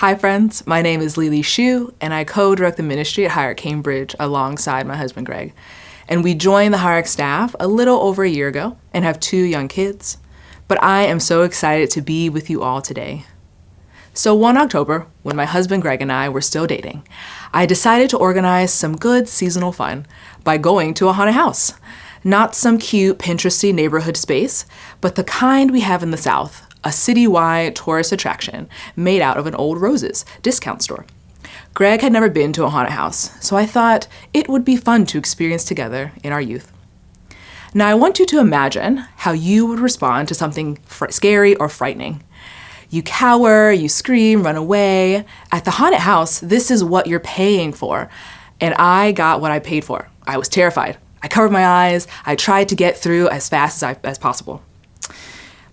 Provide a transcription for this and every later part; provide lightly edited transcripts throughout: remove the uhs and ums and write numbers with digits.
Hi friends, my name is LeLe Shu, and I co-direct the ministry at Higher Cambridge alongside my husband Greg. And we joined the Higher staff a little over a year ago and have 2 young kids. But I am so excited to be with you all today. So one October, when my husband Greg and I were still dating, I decided to organize some good seasonal fun by going to a haunted house. Not some cute Pinteresty neighborhood space, but the kind we have in the South, a citywide tourist attraction made out of an old Roses discount store. Greg had never been to a haunted house, so I thought it would be fun to experience together in our youth. Now I want you to imagine how you would respond to something scary or frightening. You cower, you scream, run away. At the haunted house, this is what you're paying for. And I got what I paid for. I was terrified. I covered my eyes. I tried to get through as fast as possible.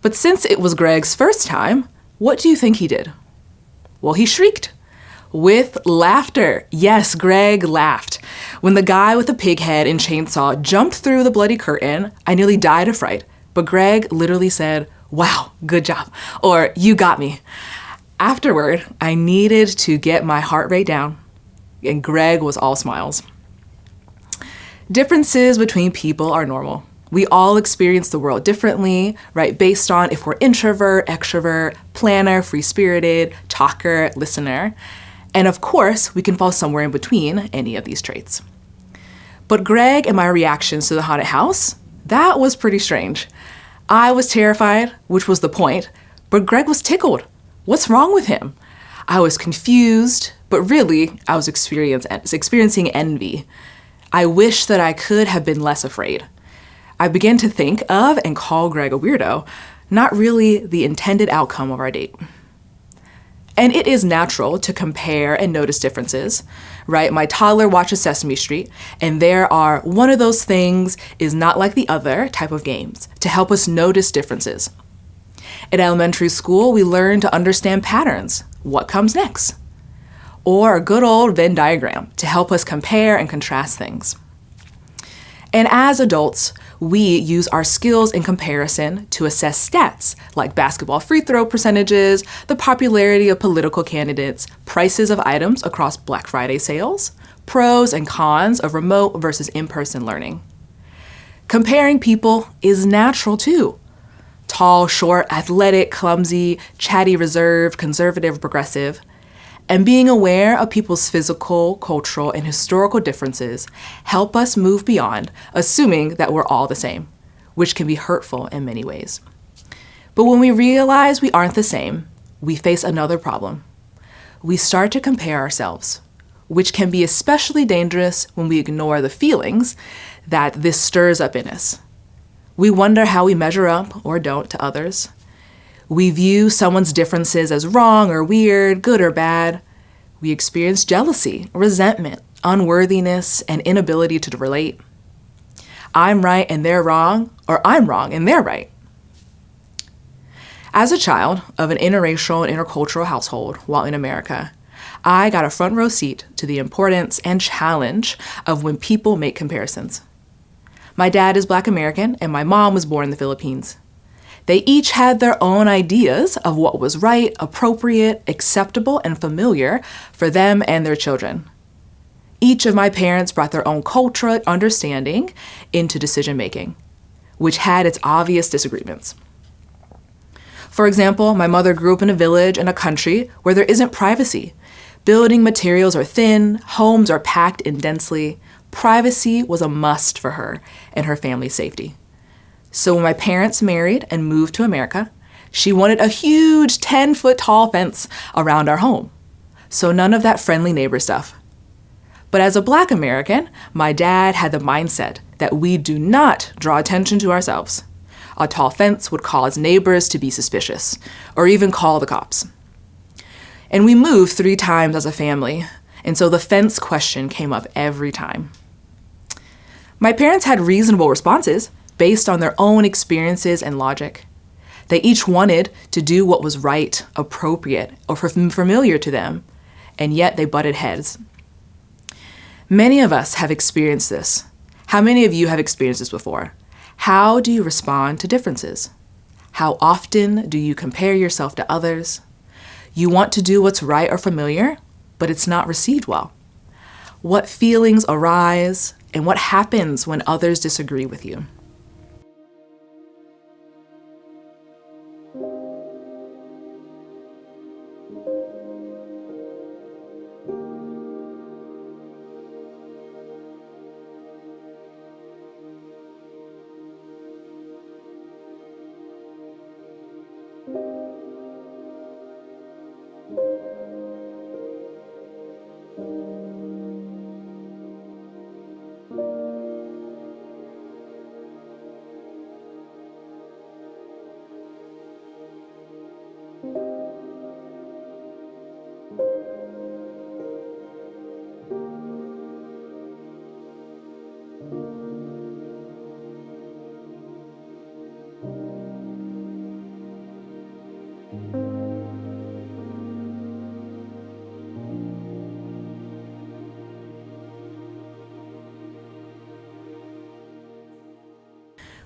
But since it was Greg's first time, what do you think he did? Well, he shrieked. With laughter. Yes, Greg laughed. When the guy with the pig head and chainsaw jumped through the bloody curtain, I nearly died of fright. But Greg literally said, "Wow, good job," or "You got me." Afterward, I needed to get my heart rate down, and Greg was all smiles. Differences between people are normal. We all experience the world differently, right? Based on if we're introvert, extrovert, planner, free-spirited, talker, listener. And of course, we can fall somewhere in between any of these traits. But Greg and my reactions to the haunted house, that was pretty strange. I was terrified, which was the point, but Greg was tickled. What's wrong with him? I was confused, but really, I was experiencing envy. I wish that I could have been less afraid. I began to think of and call Greg a weirdo, not really the intended outcome of our date. And it is natural to compare and notice differences, right? My toddler watches Sesame Street, and there are one of those things is not like the other type of games to help us notice differences. In elementary school, we learn to understand patterns. What comes next? Or a good old Venn diagram to help us compare and contrast things. And as adults, we use our skills in comparison to assess stats like basketball free throw percentages, the popularity of political candidates, prices of items across Black Friday sales, pros and cons of remote versus in-person learning. Comparing people is natural too. Tall, short, athletic, clumsy, chatty, reserved, conservative, progressive. And being aware of people's physical, cultural, and historical differences help us move beyond assuming that we're all the same, which can be hurtful in many ways. But when we realize we aren't the same, we face another problem. We start to compare ourselves, which can be especially dangerous when we ignore the feelings that this stirs up in us. We wonder how we measure up or don't to others. We view someone's differences as wrong or weird, good or bad. We experience jealousy, resentment, unworthiness, and inability to relate. I'm right and they're wrong, or I'm wrong and they're right. As a child of an interracial and intercultural household while in America, I got a front row seat to the importance and challenge of when people make comparisons. My dad is Black American and my mom was born in the Philippines. They each had their own ideas of what was right, appropriate, acceptable, and familiar for them and their children. Each of my parents brought their own cultural understanding into decision-making, which had its obvious disagreements. For example, my mother grew up in a village in a country where there isn't privacy. Building materials are thin, homes are packed in densely. Privacy was a must for her and her family's safety. So when my parents married and moved to America, she wanted a huge 10-foot tall fence around our home. So none of that friendly neighbor stuff. But as a Black American, my dad had the mindset that we do not draw attention to ourselves. A tall fence would cause neighbors to be suspicious or even call the cops. And we moved 3 times as a family, and so the fence question came up every time. My parents had reasonable responses based on their own experiences and logic. They each wanted to do what was right, appropriate, or familiar to them, and yet they butted heads. Many of us have experienced this. How many of you have experienced this before? How do you respond to differences? How often do you compare yourself to others? You want to do what's right or familiar, but it's not received well. What feelings arise and what happens when others disagree with you?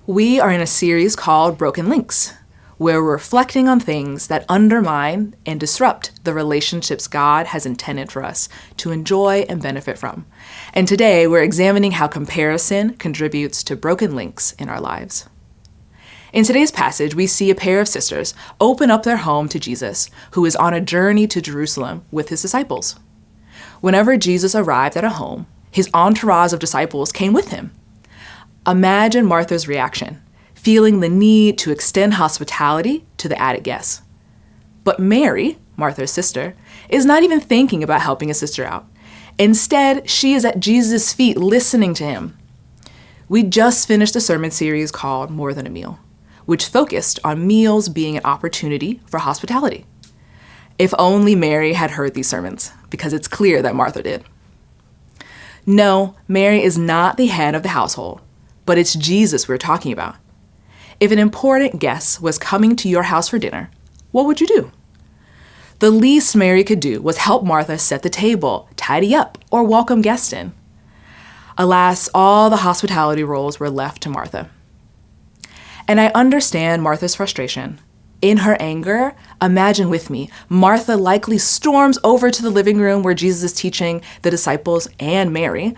We are in a series called Broken Links, where we're reflecting on things that undermine and disrupt the relationships God has intended for us to enjoy and benefit from. And today we're examining how comparison contributes to broken links in our lives. In today's passage, we see a pair of sisters open up their home to Jesus, who is on a journey to Jerusalem with his disciples. Whenever Jesus arrived at a home, his entourage of disciples came with him. Imagine Martha's reaction, feeling the need to extend hospitality to the added guests. But Mary, Martha's sister, is not even thinking about helping a sister out. Instead, she is at Jesus' feet listening to him. We just finished a sermon series called More Than a Meal, which focused on meals being an opportunity for hospitality. If only Mary had heard these sermons, because it's clear that Martha did. No, Mary is not the head of the household, but it's Jesus we're talking about. If an important guest was coming to your house for dinner, what would you do? The least Mary could do was help Martha set the table, tidy up, or welcome guests in. Alas, all the hospitality roles were left to Martha. And I understand Martha's frustration. In her anger, imagine with me, Martha likely storms over to the living room where Jesus is teaching the disciples and Mary.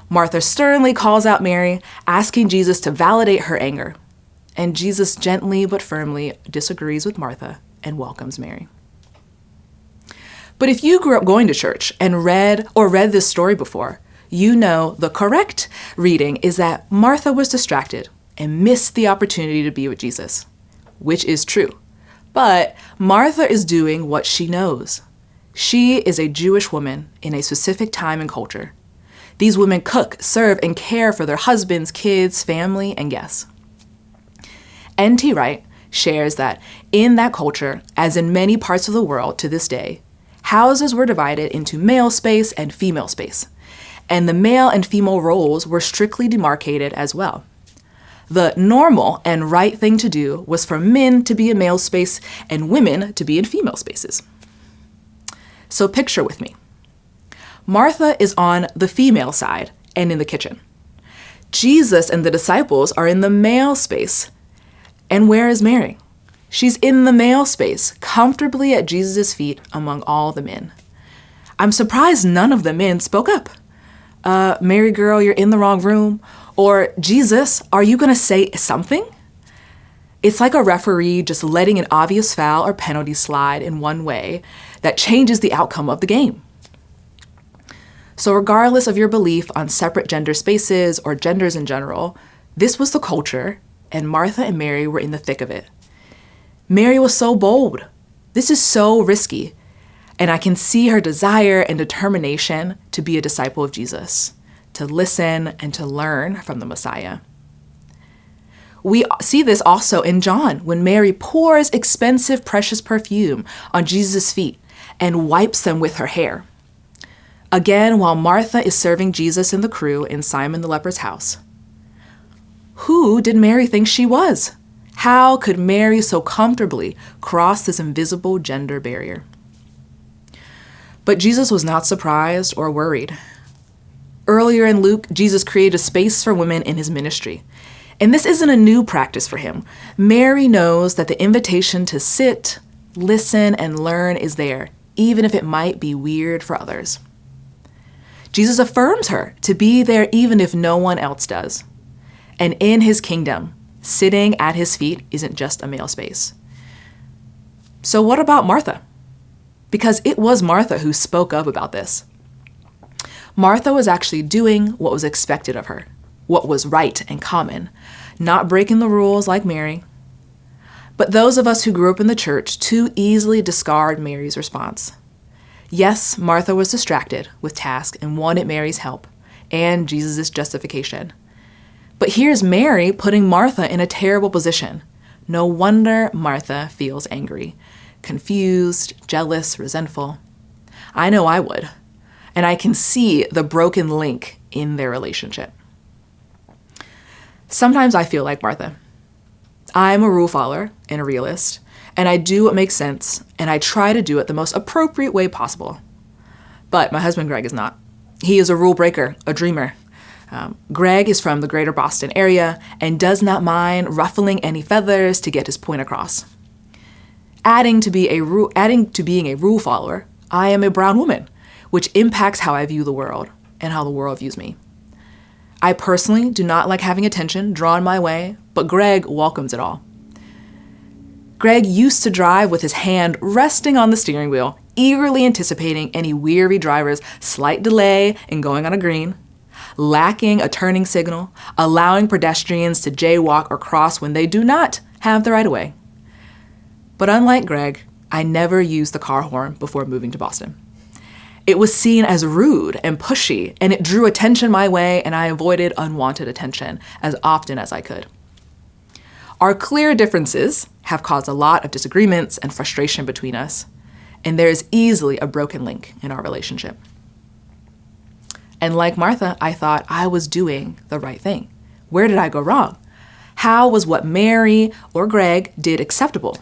Martha sternly calls out Mary, asking Jesus to validate her anger. And Jesus gently but firmly disagrees with Martha and welcomes Mary. But if you grew up going to church and read this story before, you know the correct reading is that Martha was distracted and missed the opportunity to be with Jesus, which is true. But Martha is doing what she knows. She is a Jewish woman in a specific time and culture. These women cook, serve, and care for their husbands, kids, family, and guests. N.T. Wright shares that in that culture, as in many parts of the world to this day, houses were divided into male space and female space, and the male and female roles were strictly demarcated as well. The normal and right thing to do was for men to be in male space and women to be in female spaces. So picture with me. Martha is on the female side and in the kitchen. Jesus and the disciples are in the male space. And where is Mary? She's in the male space, comfortably at Jesus' feet among all the men. I'm surprised none of the men spoke up. Mary girl, you're in the wrong room. Or, Jesus, are you going to say something? It's like a referee just letting an obvious foul or penalty slide in one way that changes the outcome of the game. So regardless of your belief on separate gender spaces or genders in general, this was the culture, and Martha and Mary were in the thick of it. Mary was so bold. This is so risky. And I can see her desire and determination to be a disciple of Jesus, to listen and to learn from the Messiah. We see this also in John, when Mary pours expensive, precious perfume on Jesus' feet and wipes them with her hair. Again, while Martha is serving Jesus and the crew in Simon the leper's house. Who did Mary think she was? How could Mary so comfortably cross this invisible gender barrier? But Jesus was not surprised or worried. Earlier in Luke, Jesus created a space for women in his ministry. And this isn't a new practice for him. Mary knows that the invitation to sit, listen and learn is there, even if it might be weird for others. Jesus affirms her to be there even if no one else does. And in his kingdom, sitting at his feet isn't just a male space. So what about Martha? Because it was Martha who spoke up about this. Martha was actually doing what was expected of her, what was right and common, not breaking the rules like Mary. But those of us who grew up in the church too easily discard Mary's response. Yes, Martha was distracted with tasks and wanted Mary's help and Jesus' justification. But here's Mary putting Martha in a terrible position. No wonder Martha feels angry, confused, jealous, resentful. I know I would, and I can see the broken link in their relationship. Sometimes I feel like Martha. I'm a rule follower and a realist, and I do what makes sense, and I try to do it the most appropriate way possible. But my husband Greg is not. He is a rule breaker, a dreamer. Greg is from the greater Boston area and does not mind ruffling any feathers to get his point across. Adding to being a rule follower, I am a brown woman, which impacts how I view the world and how the world views me. I personally do not like having attention drawn my way, but Greg welcomes it all. Greg used to drive with his hand resting on the steering wheel, eagerly anticipating any weary driver's slight delay in going on a green, lacking a turning signal, allowing pedestrians to jaywalk or cross when they do not have the right of way. But unlike Greg, I never used the car horn before moving to Boston. It was seen as rude and pushy, and it drew attention my way, and I avoided unwanted attention as often as I could. Our clear differences have caused a lot of disagreements and frustration between us, and there is easily a broken link in our relationship. And like Martha, I thought I was doing the right thing. Where did I go wrong? How was what Mary or Greg did acceptable?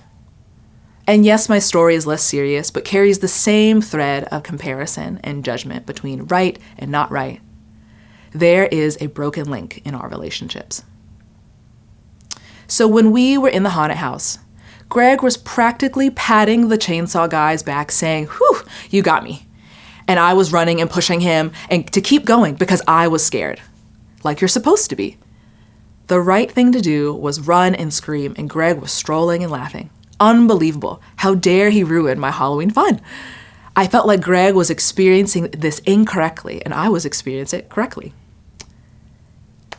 And yes, my story is less serious, but carries the same thread of comparison and judgment between right and not right. There is a broken link in our relationships. So when we were in the haunted house, Greg was practically patting the chainsaw guy's back saying, "Whew, you got me." And I was running and pushing him and to keep going because I was scared, like you're supposed to be. The right thing to do was run and scream, and Greg was strolling and laughing. Unbelievable. How dare he ruin my Halloween fun? I felt like Greg was experiencing this incorrectly, and I was experiencing it correctly.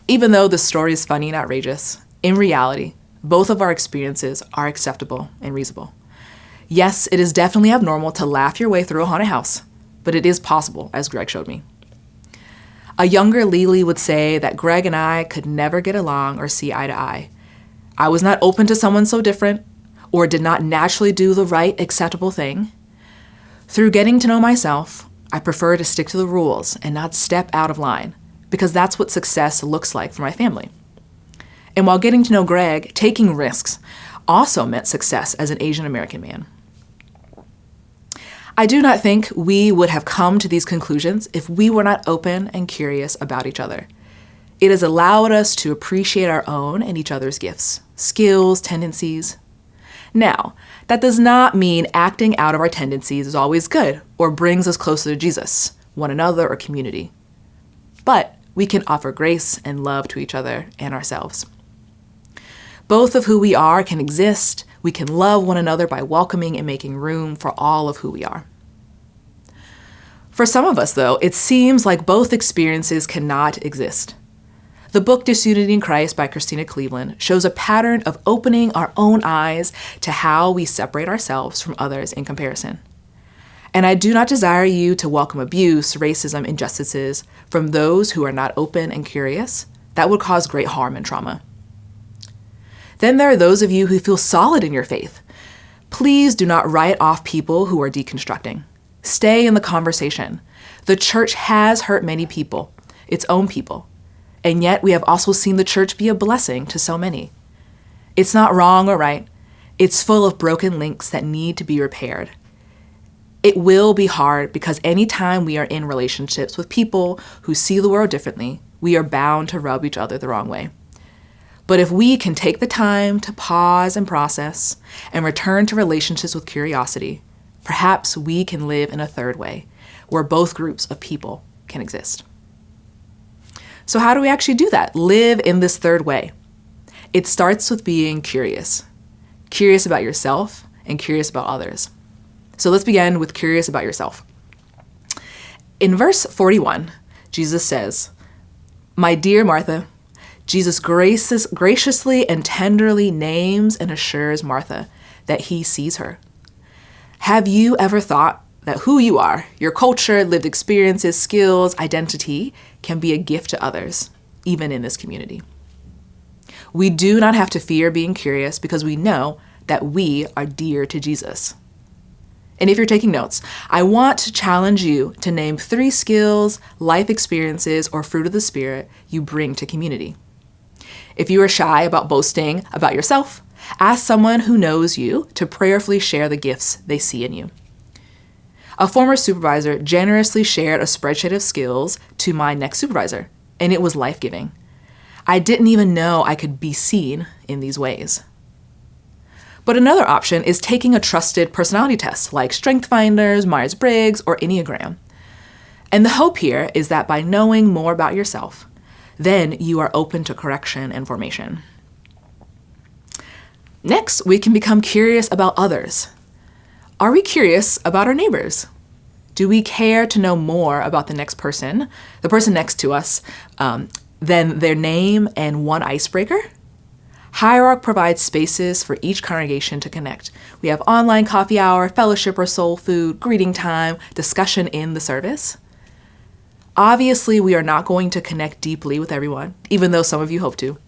Even though the story is funny and outrageous, in reality, both of our experiences are acceptable and reasonable. Yes, it is definitely abnormal to laugh your way through a haunted house, but it is possible, as Greg showed me. A younger LeLe would say that Greg and I could never get along or see eye to eye. I was not open to someone so different, or did not naturally do the right, acceptable thing. Through getting to know myself, I prefer to stick to the rules and not step out of line, because that's what success looks like for my family. And while getting to know Greg, taking risks also meant success as an Asian American man. I do not think we would have come to these conclusions if we were not open and curious about each other. It has allowed us to appreciate our own and each other's gifts, skills, tendencies. Now, that does not mean acting out of our tendencies is always good or brings us closer to Jesus, one another, or community. But we can offer grace and love to each other and ourselves. Both of who we are can exist. We can love one another by welcoming and making room for all of who we are. For some of us, though, it seems like both experiences cannot exist. The book Disunity in Christ by Christina Cleveland shows a pattern of opening our own eyes to how we separate ourselves from others in comparison. And I do not desire you to welcome abuse, racism, injustices from those who are not open and curious. That would cause great harm and trauma. Then there are those of you who feel solid in your faith. Please do not write off people who are deconstructing. Stay in the conversation. The church has hurt many people, its own people. And yet we have also seen the church be a blessing to so many. It's not wrong or right. It's full of broken links that need to be repaired. It will be hard because anytime we are in relationships with people who see the world differently, we are bound to rub each other the wrong way. But if we can take the time to pause and process and return to relationships with curiosity, perhaps we can live in a third way where both groups of people can exist. So how do we actually do that? Live in this third way. It starts with being curious. Curious about yourself and curious about others. So let's begin with curious about yourself. In verse 41, Jesus says, "My dear Martha," Jesus graciously and tenderly names and assures Martha that he sees her. Have you ever thought that who you are, your culture, lived experiences, skills, identity, can be a gift to others, even in this community? We do not have to fear being curious because we know that we are dear to Jesus. And if you're taking notes, I want to challenge you to name 3 skills, life experiences, or fruit of the Spirit you bring to community. If you are shy about boasting about yourself, ask someone who knows you to prayerfully share the gifts they see in you. A former supervisor generously shared a spreadsheet of skills to my next supervisor, and it was life-giving. I didn't even know I could be seen in these ways. But another option is taking a trusted personality test like StrengthsFinders, Myers-Briggs, or Enneagram. And the hope here is that by knowing more about yourself, then you are open to correction and formation. Next, we can become curious about others. Are we curious about our neighbors? Do we care to know more about the person next to us, than their name and one icebreaker? Hierarch provides spaces for each congregation to connect. We have online coffee hour, fellowship or soul food, greeting time, discussion in the service. Obviously, we are not going to connect deeply with everyone, even though some of you hope to.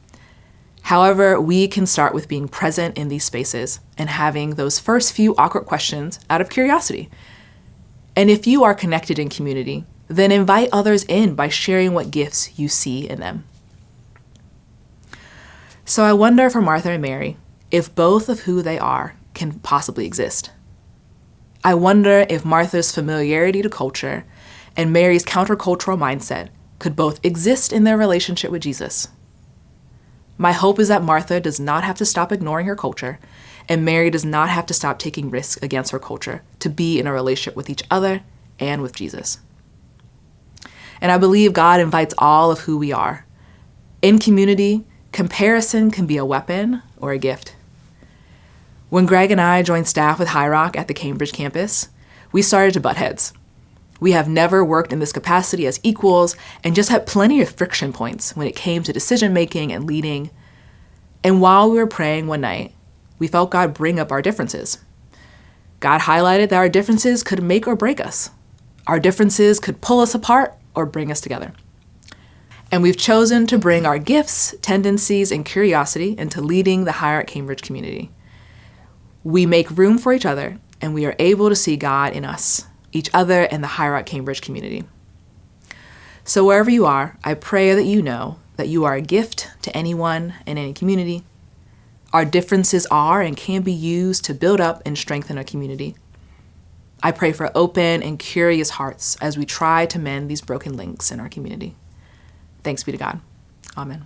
However, we can start with being present in these spaces and having those first few awkward questions out of curiosity. And if you are connected in community, then invite others in by sharing what gifts you see in them. So I wonder for Martha and Mary if both of who they are can possibly exist. I wonder if Martha's familiarity to culture and Mary's countercultural mindset could both exist in their relationship with Jesus. My hope is that Martha does not have to stop ignoring her culture, and Mary does not have to stop taking risks against her culture to be in a relationship with each other and with Jesus. And I believe God invites all of who we are. In community, comparison can be a weapon or a gift. When Greg and I joined staff with Hierarch at the Cambridge campus, we started to butt heads. We have never worked in this capacity as equals and just had plenty of friction points when it came to decision making and leading. And while we were praying one night, we felt God bring up our differences. God highlighted that our differences could make or break us. Our differences could pull us apart or bring us together. And we've chosen to bring our gifts, tendencies, and curiosity into leading the Hierarch Cambridge community. We make room for each other, and we are able to see God in us, each other, and the Hierarch Cambridge community. So wherever you are, I pray that you know that you are a gift to anyone in any community. Our differences are and can be used to build up and strengthen a community. I pray for open and curious hearts as we try to mend these broken links in our community. Thanks be to God. Amen.